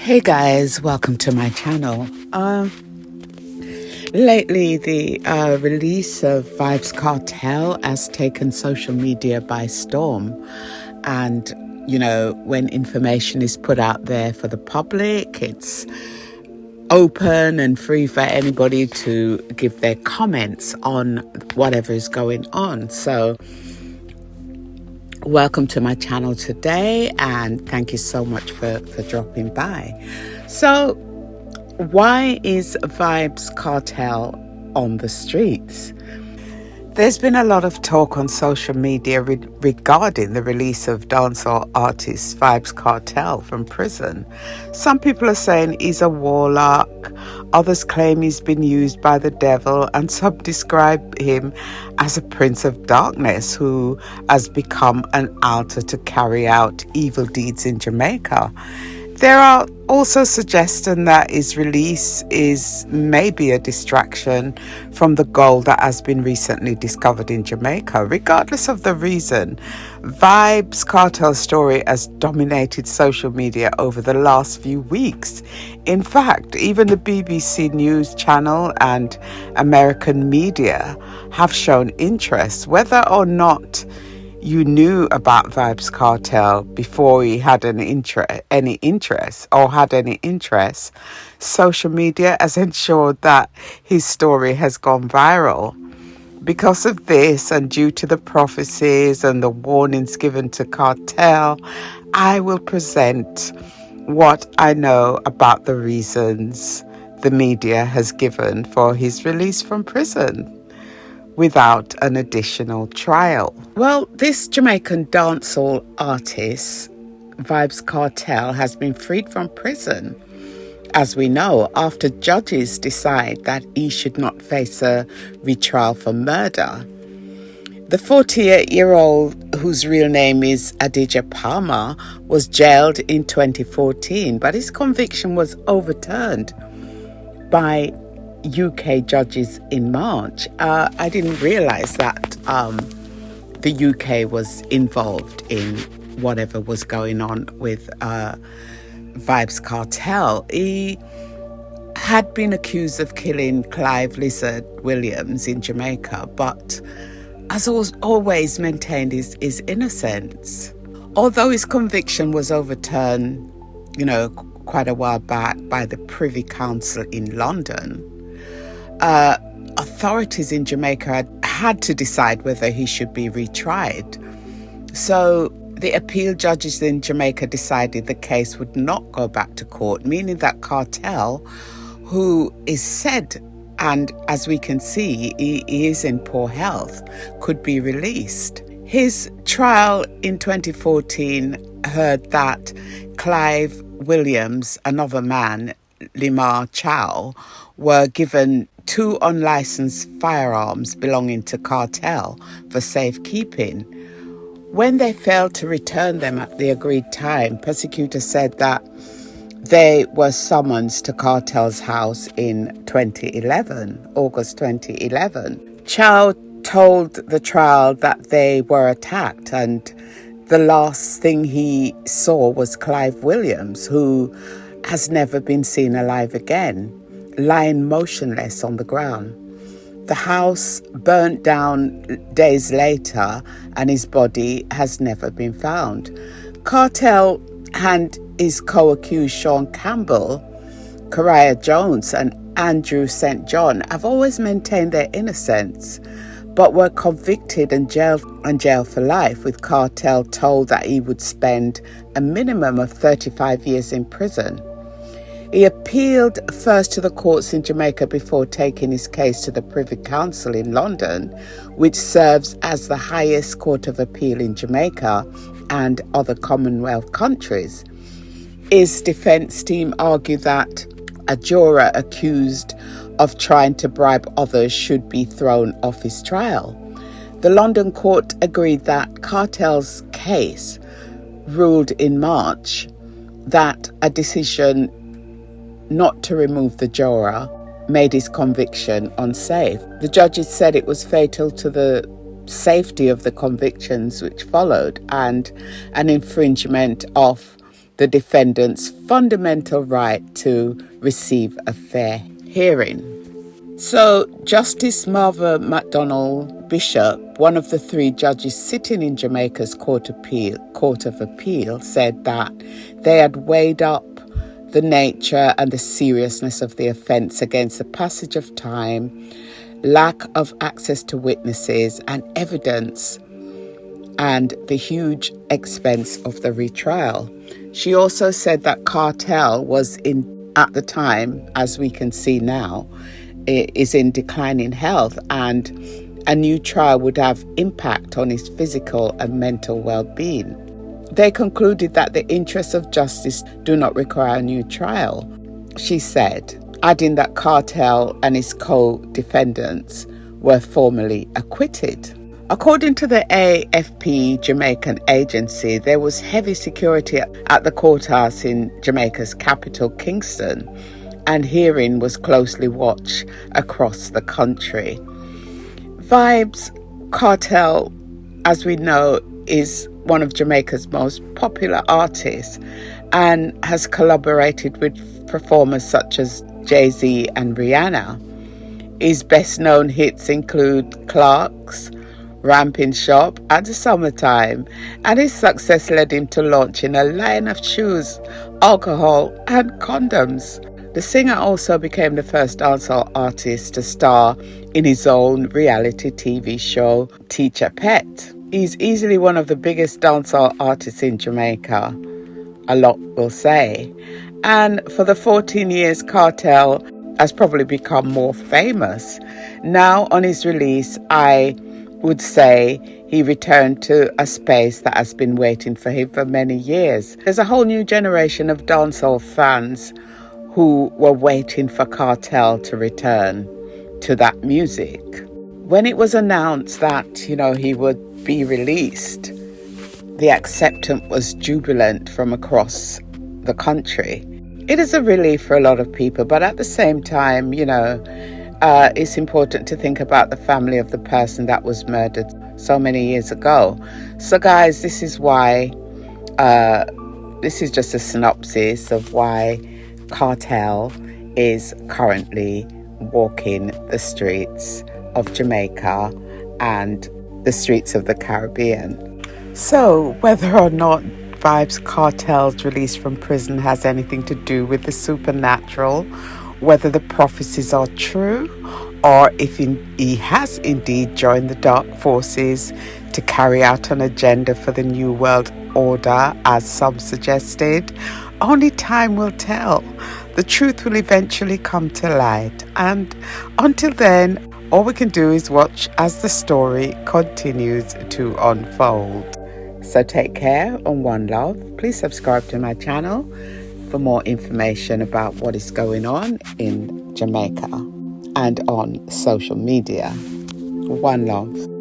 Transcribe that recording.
Hey guys, welcome to my channel. Lately, the release of Vybz Kartell has taken social media by storm. And, you know, when information is put out there for the public, it's open and free for anybody to give their comments on whatever is going on. So, welcome to my channel today, and thank you so much for dropping by. So, why is Vybz Kartell on the streets? There's been a lot of talk on social media regarding the release of dancehall artist Vybz Kartell from prison. Some people are saying he's a warlock, others claim he's been used by the devil, and some describe him as a prince of darkness who has become an altar to carry out evil deeds in Jamaica. There are also suggestions that his release is maybe a distraction from the gold that has been recently discovered in Jamaica. Regardless of the reason, Vybz Kartell's story has dominated social media over the last few weeks. In fact, even the BBC News channel and American media have shown interest. Whether or not you knew about Vybz Kartell before he had any interest, social media has ensured that his story has gone viral. Because of this, and due to the prophecies and the warnings given to Kartell, I will present what I know about the reasons the media has given for his release from prison without an additional trial. Well, this Jamaican dancehall artist, Vybz Kartell, has been freed from prison, as we know, after judges decide that he should not face a retrial for murder. The 48-year-old, whose real name is Adidja Palmer, was jailed in 2014, but his conviction was overturned by UK judges in March. I didn't realize that the UK was involved in whatever was going on with Vybz Kartell. He had been accused of killing Clive Lizard Williams in Jamaica, but has always maintained his innocence. Although his conviction was overturned, quite a while back by the Privy Council in London, authorities in Jamaica had to decide whether he should be retried. So the appeal judges in Jamaica decided the case would not go back to court, meaning that Kartell, who is said, and as we can see, he is in poor health, could be released. His trial in 2014 heard that Clive Williams, another man, Limar Chow, were given 2 unlicensed firearms belonging to Kartell for safekeeping. When they failed to return them at the agreed time, prosecutors said that they were summoned to Kartell's house in August 2011. Chow told the trial that they were attacked, and the last thing he saw was Clive Williams, who has never been seen alive again, lying motionless on the ground. The house burnt down days later, and his body has never been found. Kartell and his co-accused Sean Campbell, Kariah Jones, and Andrew St. John have always maintained their innocence, but were convicted and jailed for life, with Kartell told that he would spend a minimum of 35 years in prison. He appealed first to the courts in Jamaica before taking his case to the Privy Council in London, which serves as the highest court of appeal in Jamaica and other Commonwealth countries. His defense team argued that a juror accused of trying to bribe others should be thrown off his trial. The London court agreed that Kartell's case ruled in March that a decision not to remove the juror made his conviction unsafe. The judges said it was fatal to the safety of the convictions which followed and an infringement of the defendant's fundamental right to receive a fair hearing. So Justice Marva McDonnell Bishop, one of the 3 judges sitting in Jamaica's Court of Appeal, said that they had weighed up the nature and the seriousness of the offence against the passage of time, lack of access to witnesses and evidence, and the huge expense of the retrial. She also said that Kartell was at the time, as we can see now, is in declining health, and a new trial would have impact on his physical and mental well-being. They concluded that the interests of justice do not require a new trial, she said, adding that Kartell and his co-defendants were formally acquitted. According to the AFP Jamaican agency, there was heavy security at the courthouse in Jamaica's capital, Kingston, and hearing was closely watched across the country. Vybz, Kartell, as we know, is one of Jamaica's most popular artists and has collaborated with performers such as Jay-Z and Rihanna. His best-known hits include Clark's, Ramping Shop, and Summertime, and his success led him to launching a line of shoes, alcohol, and condoms. The singer also became the first dancehall artist to star in his own reality TV show, Teacher Pet. He's easily one of the biggest dancehall artists in Jamaica, a lot will say. And for the 14 years, Kartell has probably become more famous. Now, on his release, I would say he returned to a space that has been waiting for him for many years. There's a whole new generation of dancehall fans who were waiting for Kartell to return to that music. When it was announced that, he would be released, the acceptance was jubilant from across the country. It is a relief for a lot of people, but at the same time, it's important to think about the family of the person that was murdered so many years ago. So guys, this is why, this is just a synopsis of why Kartell is currently walking the streets of Jamaica and the streets of the Caribbean. So whether or not Vybz Kartell's release from prison has anything to do with the supernatural, whether the prophecies are true, or if he has indeed joined the dark forces to carry out an agenda for the New World Order, as some suggested, only time will tell. The truth will eventually come to light. And until then, all we can do is watch as the story continues to unfold. So take care and one love. Please subscribe to my channel for more information about what is going on in Jamaica and on social media. One love.